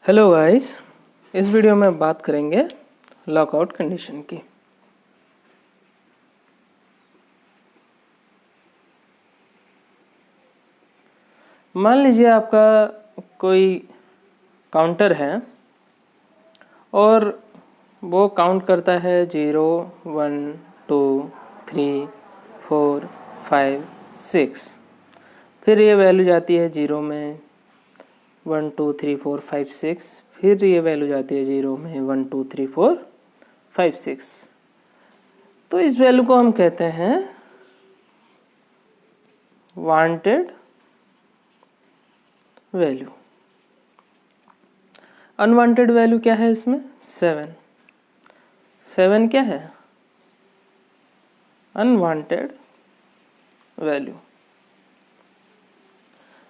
Hello guys, इस video में बात करेंगे लॉकआउट कंडीशन की। मान लीजिए आपका कोई काउंटर है और वो काउंट करता है 0 1 2 3 4 5 6। फिर ये वैल्यू जाती है 0 में 1 2 3 4 5 6। फिर ये वैल्यू जाती है 0 में 1 2 3 4 5 6। तो इस वैल्यू को हम कहते हैं वांटेड वैल्यू। अनवांटेड वैल्यू क्या है इसमें? 7 क्या है? Unwanted value.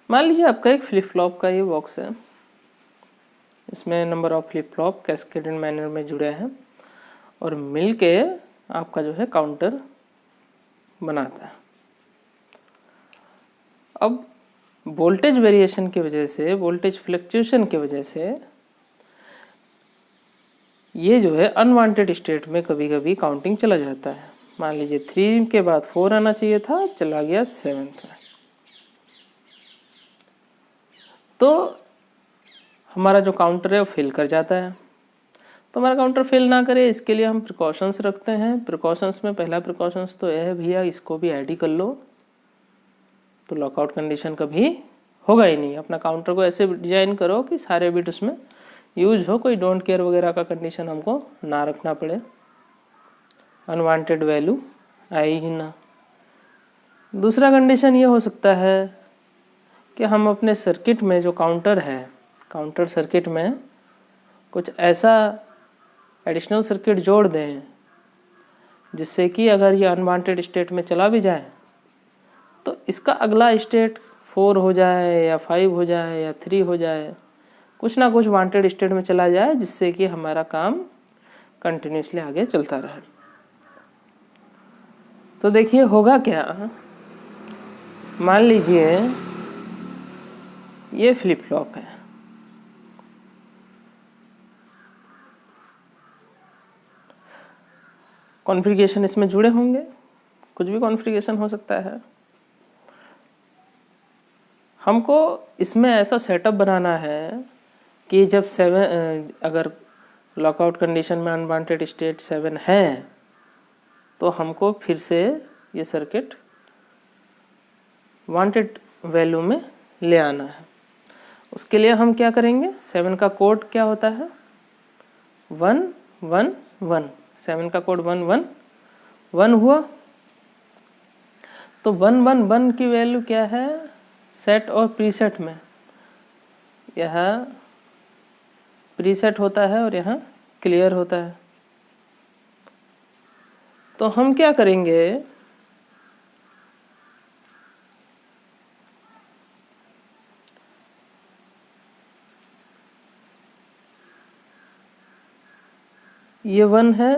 मान लीजिए आपका एक फ्लिप फ्लॉप का ये बॉक्स है, इसमें number of flip flop cascaded manner में जुड़े हैं और मिलके आपका जो है काउंटर बनाता है। अब वोल्टेज वेरिएशन की वजह से, वोल्टेज फ्लक्चुएशन की वजह से ये जो है अनवांटेड स्टेट में कभी कभी काउंटिंग चला जाता है। मान लीजिए 3 के बाद 4 आना चाहिए था, चला गया 7 में। तो हमारा जो काउंटर है वो फेल कर जाता है। तो हमारा काउंटर फेल ना करे इसके लिए हम प्रिकॉशंस रखते हैं। प्रिकॉशंस में पहला प्रिकॉशंस तो यह है भैया इसको भी ऐड ही कर लो, तो लॉकआउट कंडीशन कभी होगा ही नहीं। अपना काउंटर को ऐसे डिजाइन करो कि सारे बिट उसमें यूज हो, कोई डोंट केयर वगैरह का कंडीशन हमको ना रखना पड़े, अनवांटेड वैल्यू आई ही ना। दूसरा कंडीशन ये हो सकता है कि हम अपने सर्किट में जो काउंटर है, काउंटर सर्किट में कुछ ऐसा एडिशनल सर्किट जोड़ दें जिससे कि अगर ये अनवांटेड स्टेट में चला भी जाए तो इसका अगला स्टेट 4 हो जाए या 5 हो जाए या 3 हो जाए, कुछ ना कुछ वांटेड स्टेट में चला जाए जिससे कि हमारा काम कंटिन्यूसली आगे चलता रहे। तो देखिए होगा क्या, मान लीजिए ये फ्लिप फ्लॉप है, कॉन्फ़िगरेशन इसमें जुड़े होंगे, कुछ भी कॉन्फ़िगरेशन हो सकता है। हमको इसमें ऐसा सेटअप बनाना है कि जब 7 अगर लॉकआउट कंडीशन में अनवांटेड स्टेट 7 है तो हमको फिर से ये सर्किट वांटेड वैल्यू में ले आना है। उसके लिए हम क्या करेंगे, 7 का कोड क्या होता है? 1 1 1। 7 का कोड 1 1 1 हुआ। तो 1 1 1 की वैल्यू क्या है? सेट और प्रीसेट में यह प्रीसेट होता है और यहाँ क्लियर होता है। तो हम क्या करेंगे, ये 1 है,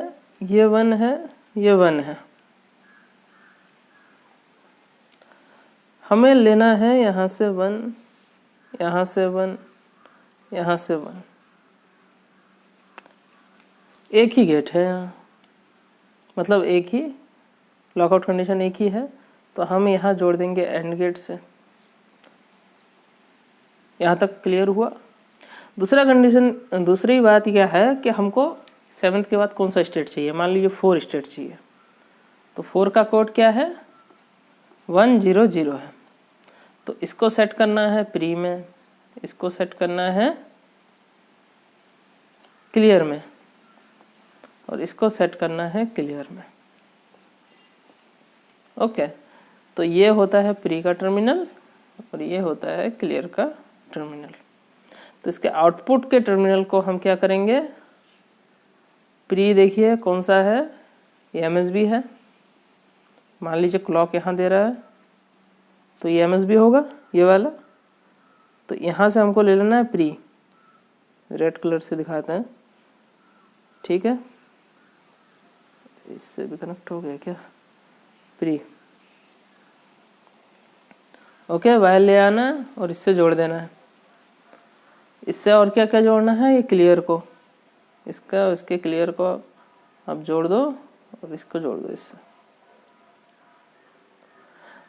ये 1 है, ये 1 है। हमें लेना है यहाँ से 1, यहाँ से 1, यहाँ से 1। एक ही गेट है यहाँ, मतलब एक ही लॉकआउट कंडीशन एक ही है, तो हम यहाँ जोड़ देंगे एंड गेट से। यहाँ तक क्लियर हुआ। दूसरा कंडीशन, दूसरी बात क्या है कि हमको 7 के बाद कौन सा स्टेट चाहिए? मान लीजिए 4 स्टेट चाहिए, तो 4 का कोड क्या है? 1 0 0 है। तो इसको सेट करना है प्री में, इसको सेट करना है क्लियर में, और इसको सेट करना है क्लियर में। ओके, तो ये होता है प्री का टर्मिनल और ये होता है क्लियर का टर्मिनल। तो इसके आउटपुट के टर्मिनल को हम क्या करेंगे, प्री देखिए कौन सा है, ये एमएसबी है। मान लीजिए क्लॉक यहाँ दे रहा है तो ये एमएसबी होगा ये वाला। तो यहाँ से हमको ले लेना है प्री, रेड कलर से दिखाते हैं, ठीक है। इससे भी कनेक्ट हो गया क्या? Pre, okay. वायर ले आना और इससे जोड़ देना है। इससे और क्या क्या जोड़ना है, ये क्लियर को, इसका इसके क्लियर को अब जोड़ दो और इसको जोड़ दो इससे।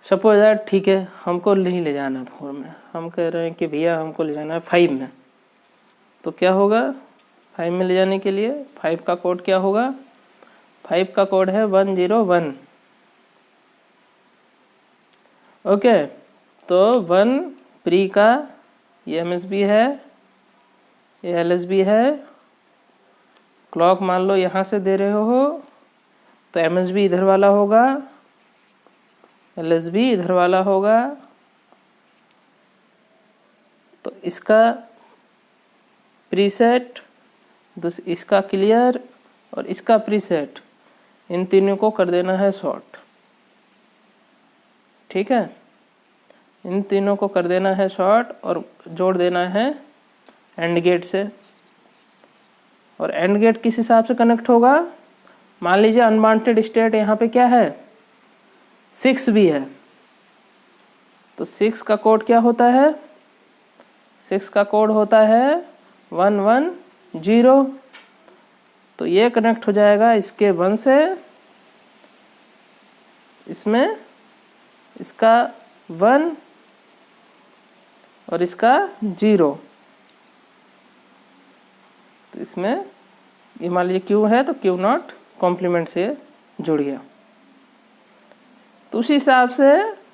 सपोज यार ठीक है हमको नहीं ले जाना 4 में, हम कह रहे हैं कि भैया हमको ले जाना है 5 में, तो क्या होगा 5 में ले जाने के लिए 5 का कोड क्या होगा, 5 का कोड है 101। ओके, तो 1 प्री का ये एमएसबी है, ये एलएसबी है, क्लॉक मान लो यहाँ से दे रहे हो तो एमएसबी इधर वाला होगा, एलएसबी इधर वाला होगा। तो इसका प्रीसेट, इसका क्लियर और इसका प्रीसेट, इन तीनों को कर देना है शॉर्ट। ठीक है, इन तीनों को कर देना है शॉर्ट और जोड़ देना है एंड गेट से। और एंड गेट किस हिसाब से कनेक्ट होगा, मान लीजिए अनवांटेड स्टेट यहाँ पे क्या है 6 भी है, तो 6 का कोड क्या होता है, 6 का कोड होता है 110। तो ये कनेक्ट हो जाएगा इसके 1 से, इसमें इसका 1 और इसका 0। तो इसमें ये मान लीजिए क्यू है तो क्यू नॉट कॉम्प्लीमेंट से जुड़ गया। तो उसी हिसाब से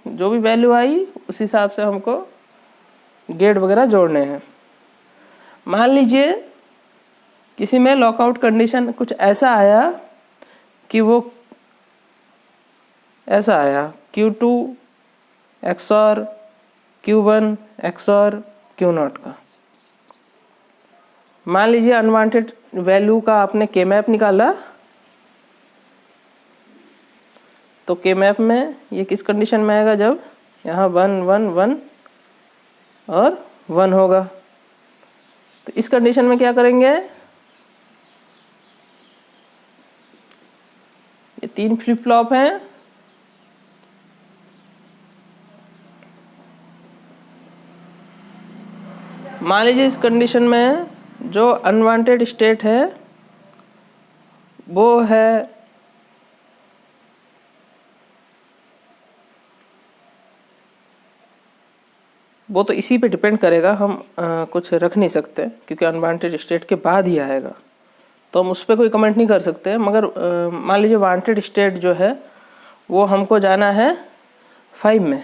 जो भी वैल्यू आई उसी हिसाब से हमको गेट वगैरह जोड़ने हैं। मान लीजिए किसी में लॉकआउट कंडीशन कुछ ऐसा आया कि वो ऐसा आया Q2 XOR Q1 XOR Q0 का। मान लीजिए अनवांटेड वैल्यू का आपने के मैप निकाला, तो के मैप में ये किस कंडीशन में आएगा, जब यहाँ 1 1 1 और 1 होगा। तो इस कंडीशन में क्या करेंगे, ये 3 फ्लिप फ्लॉप हैं, मान लीजिए इस कंडीशन में जो अनवांटेड स्टेट है वो है वो तो इसी पे डिपेंड करेगा, हम कुछ रख नहीं सकते क्योंकि अनवांटेड स्टेट के बाद ही आएगा, तो हम उस पर कोई कमेंट नहीं कर सकते। मगर मान लीजिए वांटेड स्टेट जो है वो हमको जाना है 5 में,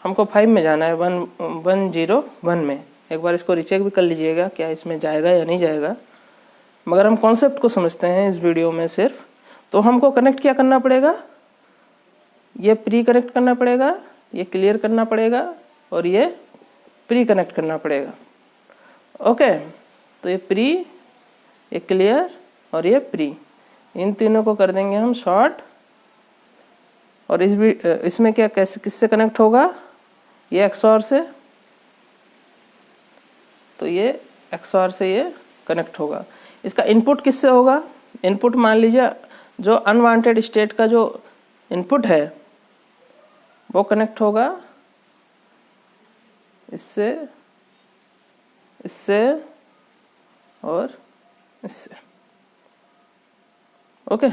हमको 5 में जाना है 101 में। एक बार इसको रिचेक भी कर लीजिएगा क्या इसमें जाएगा या नहीं जाएगा, मगर हम कॉन्सेप्ट को समझते हैं इस वीडियो में सिर्फ। तो हमको कनेक्ट क्या करना पड़ेगा, ये प्री कनेक्ट करना पड़ेगा, ये क्लियर करना पड़ेगा और ये प्री कनेक्ट करना पड़ेगा। ओके, तो ये प्री, ये क्लियर और ये प्री, इन तीनों को कर देंगे हम शॉर्ट। और इसमें क्या कैसे किससे कनेक्ट होगा, ये एक्सऑर से, तो ये एक्सऑर से ये कनेक्ट होगा। इसका इनपुट किससे होगा, इनपुट मान लीजिए जो अनवांटेड स्टेट का जो इनपुट है वो कनेक्ट होगा इससे, इससे और इससे। ओके,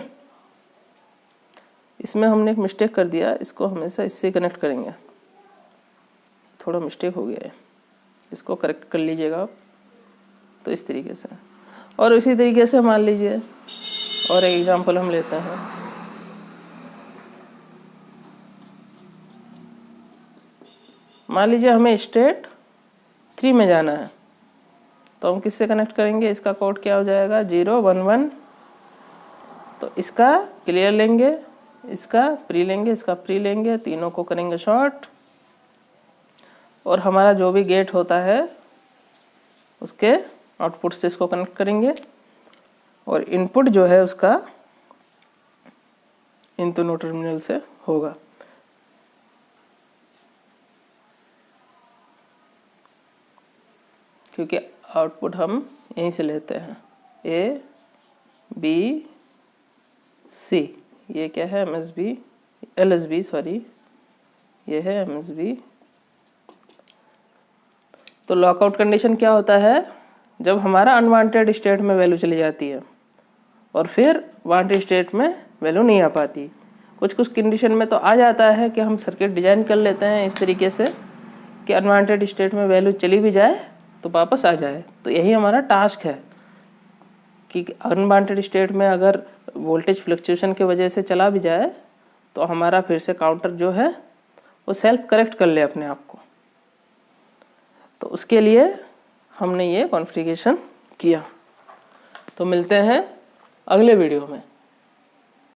इसमें हमने एक मिस्टेक कर दिया, इसको हमेशा इससे कनेक्ट करेंगे, थोड़ा मिस्टेक हो गया है, इसको करेक्ट कर लीजिएगा आप। तो इस तरीके से, और इसी तरीके से मान लीजिए और एक एग्जांपल हम लेते हैं। मान लीजिए हमें स्टेट 3 में जाना है, तो हम किससे कनेक्ट करेंगे, इसका कोड क्या हो जाएगा 0 1 1। तो इसका क्लियर लेंगे, इसका प्री लेंगे, इसका प्री लेंगे, तीनों को करेंगे शॉर्ट। और हमारा जो भी गेट होता है उसके आउटपुट से इसको कनेक्ट करेंगे और इनपुट जो है उसका इन दोनों टर्मिनल से होगा। क्योंकि आउटपुट हम यहीं से लेते हैं, ए बी सी, ये क्या है एमएसबी, एलएसबी सॉरी, ये है एमएसबी, तो लॉकआउट कंडीशन क्या होता है, जब हमारा अनवांटेड स्टेट में वैल्यू चली जाती है और फिर वांटेड स्टेट में वैल्यू नहीं आ पाती। कुछ कुछ कंडीशन में तो आ जाता है कि हम सर्किट डिजाइन कर लेते हैं इस तरीके से कि अनवांटेड स्टेट में वैल्यू चली भी जाए तो वापस आ जाए। तो यही हमारा टास्क है कि अनवांटेड स्टेट में अगर वोल्टेज फ्लक्चुएशन की वजह से चला भी जाए तो हमारा फिर से काउंटर जो है वो सेल्फ करेक्ट कर ले अपने आप को। तो उसके लिए हमने ये कॉन्फ़िगरेशन किया। तो मिलते हैं अगले वीडियो में।